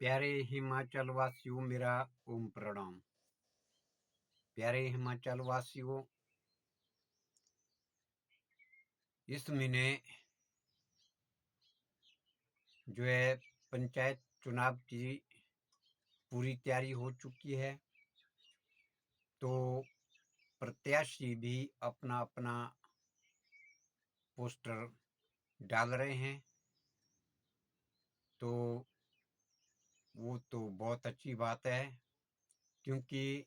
प्यारे हिमाचल वासियों, मेरा ओम प्रणाम। प्यारे हिमाचल वासियों, इस महीने जो है पंचायत चुनाव की पूरी तैयारी हो चुकी है। तो प्रत्याशी भी अपना अपना पोस्टर डाल रहे हैं। तो वो तो बहुत अच्छी बात है, क्योंकि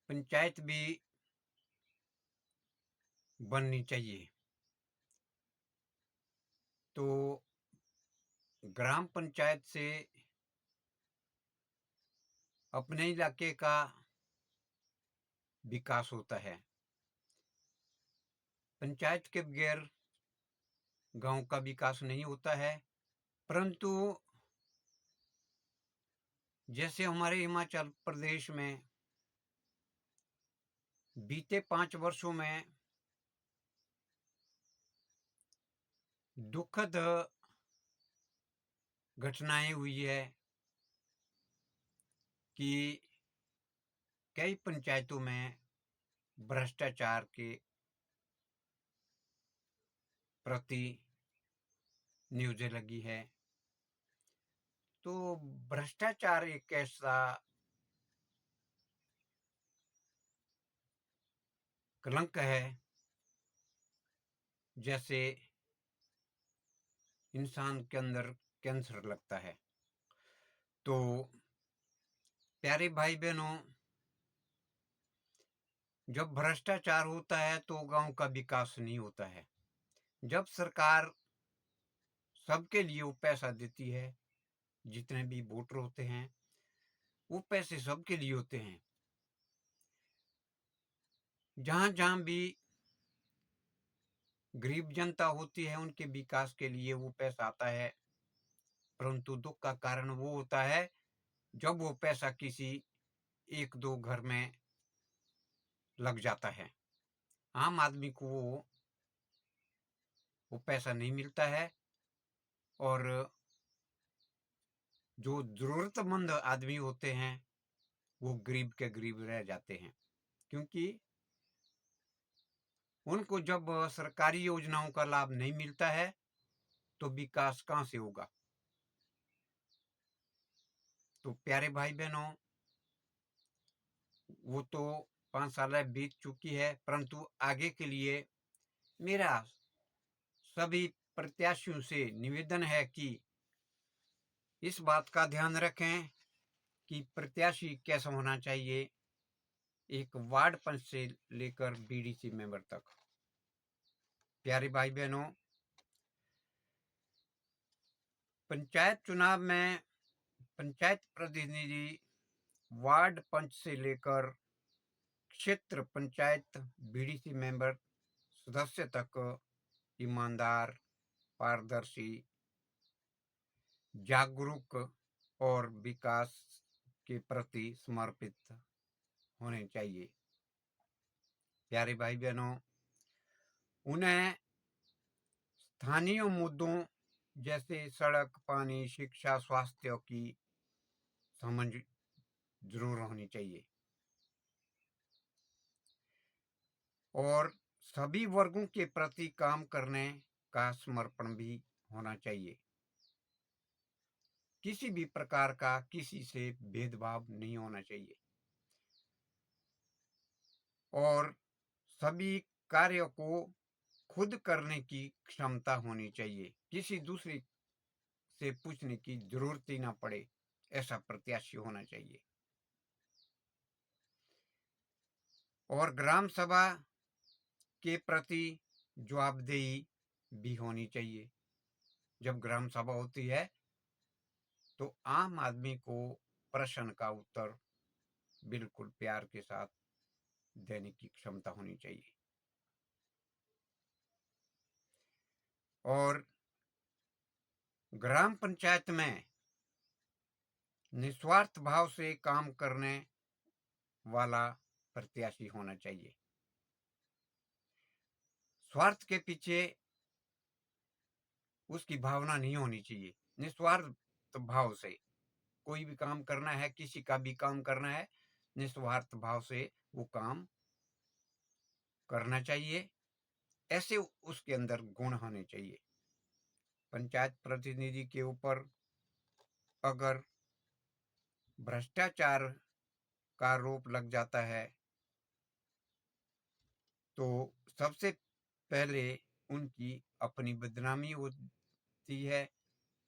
पंचायत भी बननी चाहिए। तो ग्राम पंचायत से अपने इलाके का विकास होता है। पंचायत के बगैर गांव का विकास नहीं होता है। परंतु जैसे हमारे हिमाचल प्रदेश में बीते 5 वर्षों में दुखद घटनाएं हुई है कि कई पंचायतों में भ्रष्टाचार के प्रति न्यूज़ें लगी है। तो भ्रष्टाचार एक ऐसा कलंक है जैसे इंसान के अंदर कैंसर लगता है। तो प्यारे भाई बहनों, जब भ्रष्टाचार होता है तो गांव का विकास नहीं होता है। जब सरकार सबके लिए वो पैसा देती है, जितने भी वोटर होते हैं वो पैसे सबके लिए होते हैं। जहां जहां भी गरीब जनता होती है उनके विकास के लिए वो पैसा आता है। परंतु दुख का कारण वो होता है जब वो पैसा किसी एक दो घर में लग जाता है। आम आदमी को वो पैसा नहीं मिलता है, और जो जरूरतमंद आदमी होते हैं वो गरीब के गरीब रह जाते हैं, क्योंकि उनको जब सरकारी योजनाओं का लाभ नहीं मिलता है तो विकास कहां से होगा। तो प्यारे भाई बहनों, वो तो 5 साल बीत चुकी है, परंतु आगे के लिए मेरा सभी प्रत्याशियों से निवेदन है कि इस बात का ध्यान रखें कि प्रत्याशी कैसा होना चाहिए, एक वार्ड पंच से लेकर बीडीसी मेंबर तक। प्यारे भाई बहनों, पंचायत चुनाव में पंचायत प्रतिनिधि वार्ड पंच से लेकर क्षेत्र पंचायत बीडीसी मेंबर सदस्य तक ईमानदार, पारदर्शी, जागरूक और विकास के प्रति समर्पित होने चाहिए। प्यारे भाई बहनों, उन्हें स्थानीय मुद्दों जैसे सड़क, पानी, शिक्षा, स्वास्थ्य की समझ जरूर होनी चाहिए, और सभी वर्गों के प्रति काम करने का समर्पण भी होना चाहिए। किसी भी प्रकार का किसी से भेदभाव नहीं होना चाहिए, और सभी कार्य को खुद करने की क्षमता होनी चाहिए। किसी दूसरे से पूछने की जरूरत ही ना पड़े, ऐसा प्रत्याशी होना चाहिए। और ग्राम सभा के प्रति जवाबदेही भी होनी चाहिए। जब ग्राम सभा होती है तो आम आदमी को प्रश्न का उत्तर बिल्कुल प्यार के साथ देने की क्षमता होनी चाहिए, और ग्राम पंचायत में निस्वार्थ भाव से काम करने वाला प्रत्याशी होना चाहिए। स्वार्थ के पीछे उसकी भावना नहीं होनी चाहिए। निस्वार्थ भाव से कोई भी काम करना है, किसी का भी काम करना है, निस्वार्थ भाव से वो काम करना चाहिए। ऐसे उसके अंदर गुण होने चाहिए। पंचायत प्रतिनिधि के ऊपर अगर भ्रष्टाचार का आरोप लग जाता है तो सबसे पहले उनकी अपनी बदनामी होती है,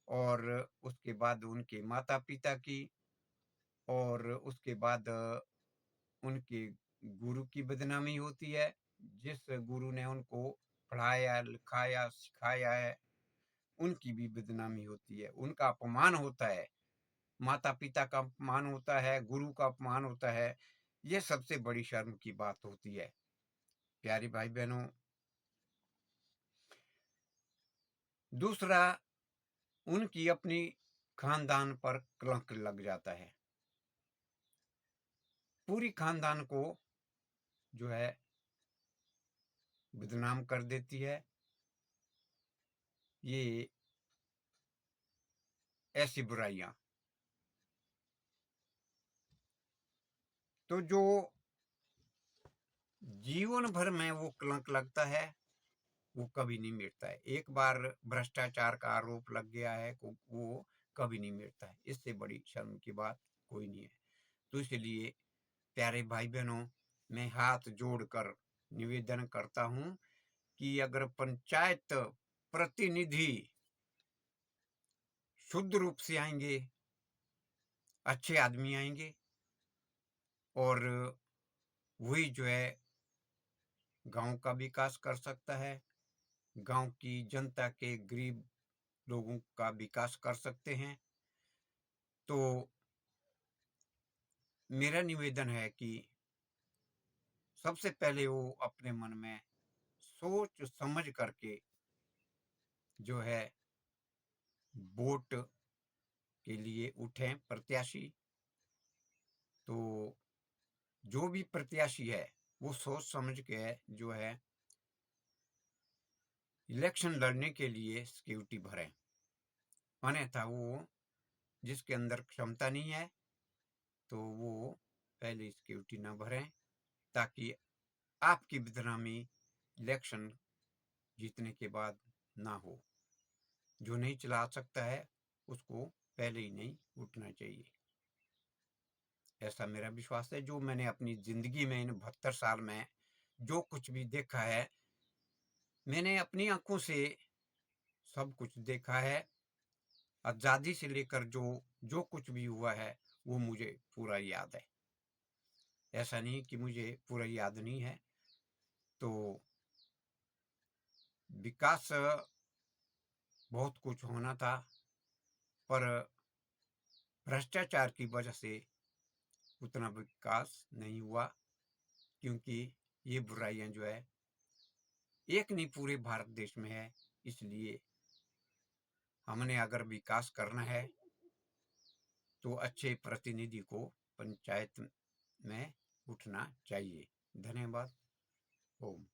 और उसके बाद उनके माता पिता की, और उसके बाद उनके गुरु की बदनामी होती है। जिस गुरु ने उनको पढ़ाया लिखाया सिखाया है उनकी भी बदनामी होती है, उनका अपमान होता है, माता पिता का अपमान होता है, गुरु का अपमान होता है। ये सबसे बड़ी शर्म की बात होती है। प्यारे भाई बहनों, दूसरा, उनकी अपनी खानदान पर कलंक लग जाता है। पूरी खानदान को जो है बदनाम कर देती है। ये ऐसी बुराइयां तो जो जीवन भर में वो कलंक लगता है, वो कभी नहीं मिटता है। एक बार भ्रष्टाचार का आरोप लग गया है वो कभी नहीं मिटता है। इससे बड़ी शर्म की बात कोई नहीं है। तो इसलिए प्यारे भाई बहनों, मैं हाथ जोड़कर निवेदन करता हूं कि अगर पंचायत प्रतिनिधि शुद्ध रूप से आएंगे, अच्छे आदमी आएंगे, और वही जो है गांव का विकास कर सकता है, गांव की जनता के गरीब लोगों का विकास कर सकते हैं। तो मेरा निवेदन है कि सबसे पहले वो अपने मन में सोच समझ करके जो है वोट के लिए उठें प्रत्याशी। तो जो भी प्रत्याशी है वो सोच समझ के जो है इलेक्शन लड़ने के लिए सिक्योरिटी भरें। अन्यथा वो जिसके अंदर क्षमता नहीं है तो वो पहले सिक्योरिटी ना भरें, ताकि आपकी बदनामी इलेक्शन जीतने के बाद ना हो। जो नहीं चला सकता है उसको पहले ही नहीं उठना चाहिए, ऐसा मेरा विश्वास है। जो मैंने अपनी जिंदगी में इन 72 साल में जो कुछ भी देखा है, मैंने अपनी आंखों से सब कुछ देखा है। आजादी से लेकर जो जो कुछ भी हुआ है वो मुझे पूरा याद है। ऐसा नहीं कि मुझे पूरा याद नहीं है। तो विकास बहुत कुछ होना था, पर भ्रष्टाचार की वजह से उतना विकास नहीं हुआ, क्योंकि ये बुराइयां जो है एक नहीं पूरे भारत देश में है। इसलिए हमने अगर विकास करना है तो अच्छे प्रतिनिधि को पंचायत में उठना चाहिए। धन्यवाद। ओम।